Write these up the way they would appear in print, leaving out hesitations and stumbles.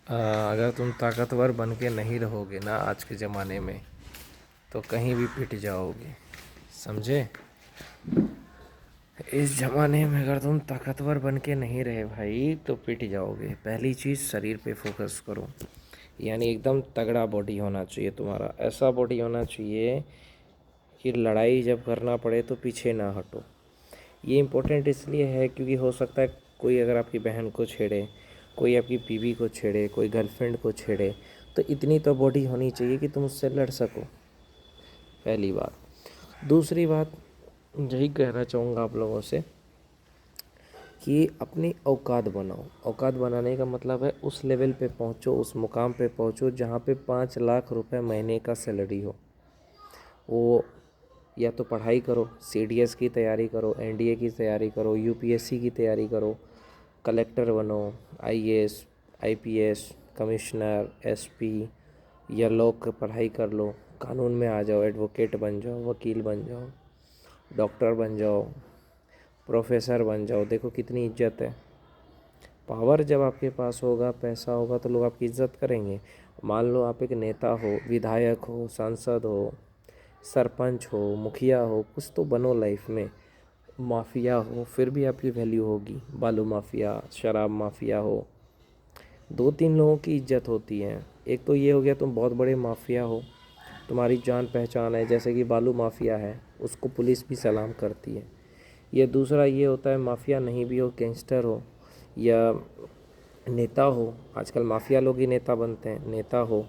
अगर तुम ताकतवर बन के नहीं रहोगे ना आज के ज़माने में, तो कहीं भी पिट जाओगे। समझे? इस ज़माने में अगर तुम ताकतवर बन के नहीं रहे भाई, तो पिट जाओगे। पहली चीज़, शरीर पे फोकस करो। यानी एकदम तगड़ा बॉडी होना चाहिए तुम्हारा। ऐसा बॉडी होना चाहिए कि लड़ाई जब करना पड़े तो पीछे ना हटो। ये इम्पोर्टेंट इसलिए है क्योंकि हो सकता है कोई अगर आपकी बहन को छेड़े, कोई आपकी बीवी को छेड़े, कोई गर्लफ्रेंड को छेड़े, तो इतनी तो बॉडी होनी चाहिए कि तुम उससे लड़ सको। पहली बात। दूसरी बात, यही कहना चाहूँगा आप लोगों से कि अपनी औकात बनाओ। औकात बनाने का मतलब है उस लेवल पे पहुँचो, उस मुकाम पे पहुँचो जहाँ पे 5 लाख रुपए महीने का सैलरी हो। वो या तो पढ़ाई करो, सीडीएस की तैयारी करो, एनडीए की तैयारी करो, यूपीएससी की तैयारी करो, कलेक्टर बनो, आईएएस, आईपीएस, कमिश्नर, एसपी, या लॉ की पढ़ाई कर लो, कानून में आ जाओ, एडवोकेट बन जाओ, वकील बन जाओ, डॉक्टर बन जाओ, प्रोफेसर बन जाओ। देखो कितनी इज्जत है। पावर जब आपके पास होगा, पैसा होगा, तो लोग आपकी इज्जत करेंगे। मान लो आप एक नेता हो, विधायक हो, सांसद हो, सरपंच हो, मुखिया हो, कुछ तो बनो लाइफ में। माफिया हो फिर भी आपकी वैल्यू होगी। बालू माफिया, शराब माफिया हो, 2-3 लोगों की इज्जत होती है। एक तो ये हो गया तुम बहुत बड़े माफिया हो, तुम्हारी जान पहचान है, जैसे कि बालू माफिया है, उसको पुलिस भी सलाम करती है। या दूसरा ये होता है माफिया नहीं भी हो, गैंगस्टर हो या नेता हो, आजकल माफिया लोग ही नेता बनते हैं, नेता हो,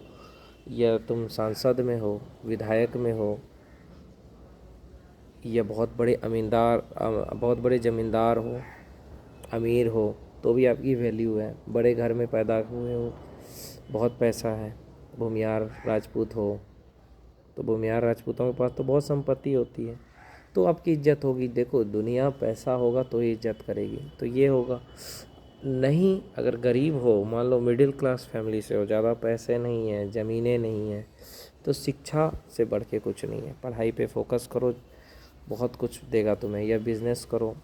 या तुम सांसद में हो, विधायक में हो, या बहुत बड़े ज़मींदार हो, अमीर हो, तो भी आपकी वैल्यू है। बड़े घर में पैदा हुए हो, बहुत पैसा है, भूमियार राजपूत हो, तो भूमियार राजपूतों के पास तो बहुत संपत्ति होती है, तो आपकी इज्जत होगी। देखो दुनिया पैसा होगा तो ही इज्जत करेगी, तो ये होगा। नहीं, अगर गरीब हो, मान लो मिडिल क्लास फैमिली से हो, ज़्यादा पैसे नहीं हैं, ज़मीनें नहीं हैं, तो शिक्षा से बढ़ के कुछ नहीं है। पढ़ाई पे फोकस करो, बहुत कुछ देगा तुम्हें। या बिज़नेस करो,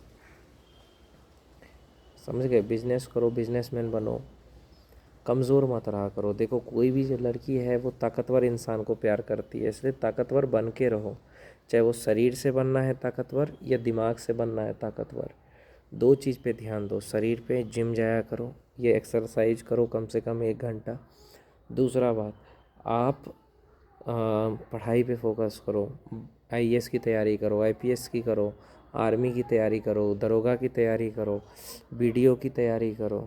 समझ गए? बिज़नेस करो, बिजनेसमैन बनो, कमज़ोर मत रहा करो। देखो कोई भी जो लड़की है वो ताकतवर इंसान को प्यार करती है, इसलिए ताकतवर बन के रहो। चाहे वो शरीर से बनना है ताकतवर या दिमाग से बनना है ताकतवर, दो चीज़ पे ध्यान दो। शरीर पे जिम जाया करो, ये एक्सरसाइज करो कम से कम 1 घंटा। दूसरा बात, आप पढ़ाई पे फोकस करो, आईएएस की तैयारी करो, आईपीएस की करो, आर्मी की तैयारी करो, दरोगा की तैयारी करो, बीडीओ की तैयारी करो,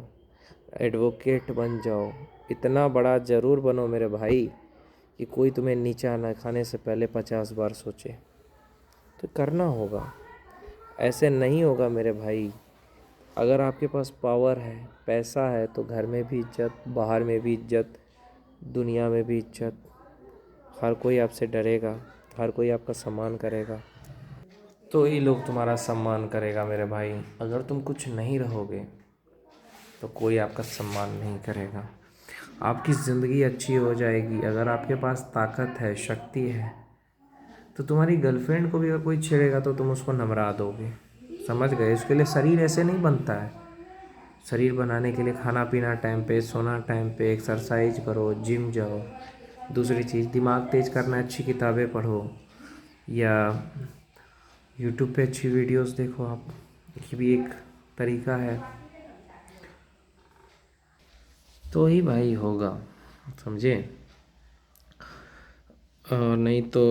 एडवोकेट बन जाओ। इतना बड़ा ज़रूर बनो मेरे भाई कि कोई तुम्हें नीचा ना खाने से पहले 50 बार सोचे। तो करना होगा, ऐसे नहीं होगा मेरे भाई। अगर आपके पास पावर है, पैसा है, तो घर में भी इज्जत, बाहर में भी इज्जत, दुनिया में भी इज्जत। हर कोई आपसे डरेगा, हर कोई आपका सम्मान करेगा, तो ही लोग तुम्हारा सम्मान करेगा मेरे भाई। अगर तुम कुछ नहीं रहोगे तो कोई आपका सम्मान नहीं करेगा। आपकी ज़िंदगी अच्छी हो जाएगी अगर आपके पास ताकत है, शक्ति है। तो तुम्हारी गर्लफ्रेंड को भी अगर कोई छेड़ेगा तो तुम उसको नमरा दोगे। समझ गए? इसके लिए शरीर ऐसे नहीं बनता है। शरीर बनाने के लिए खाना पीना टाइम पे, सोना टाइम पे, एक्सरसाइज करो, जिम जाओ। दूसरी चीज़, दिमाग तेज करना है, अच्छी किताबें पढ़ो, या यूट्यूब पे अच्छी वीडियोस देखो आप। ये भी एक तरीका है, तो ही भाई होगा। समझे? और नहीं तो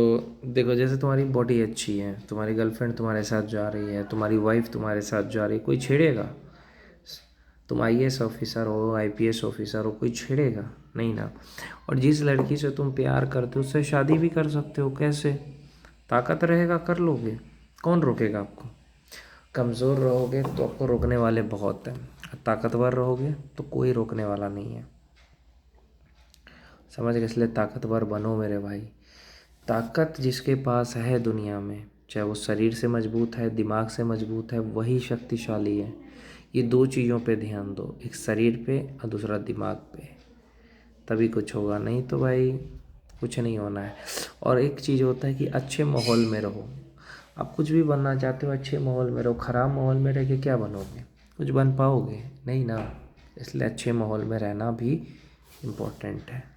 देखो, जैसे तुम्हारी बॉडी अच्छी है, तुम्हारी गर्लफ्रेंड तुम्हारे साथ जा रही है, तुम्हारी वाइफ तुम्हारे साथ जा रही है, कोई छेड़ेगा? तुम आईएएस ऑफिसर हो, आईपीएस ऑफिसर हो, कोई छेड़ेगा नहीं ना। और जिस लड़की से तुम प्यार करते हो उससे शादी भी कर सकते हो। कैसे? ताकत रहेगा कर लोगे, कौन रोकेगा आपको? कमज़ोर रहोगे तो आपको रोकने वाले बहुत हैं, ताकतवर रहोगे तो कोई रोकने वाला नहीं है। समझ गए? इसलिए ताकतवर बनो मेरे भाई। ताकत जिसके पास है दुनिया में, चाहे वो शरीर से मजबूत है, दिमाग से मजबूत है, वही शक्तिशाली है। ये दो चीज़ों पे ध्यान दो, एक शरीर पे और दूसरा दिमाग पे, तभी कुछ होगा। नहीं तो भाई कुछ नहीं होना है। और एक चीज़ होता है कि अच्छे माहौल में रहो। आप कुछ भी बनना चाहते हो, अच्छे माहौल में रहो। ख़राब माहौल में रह के क्या बनोगे? कुछ बन पाओगे नहीं ना। इसलिए अच्छे माहौल में रहना भी इम्पोर्टेंट है।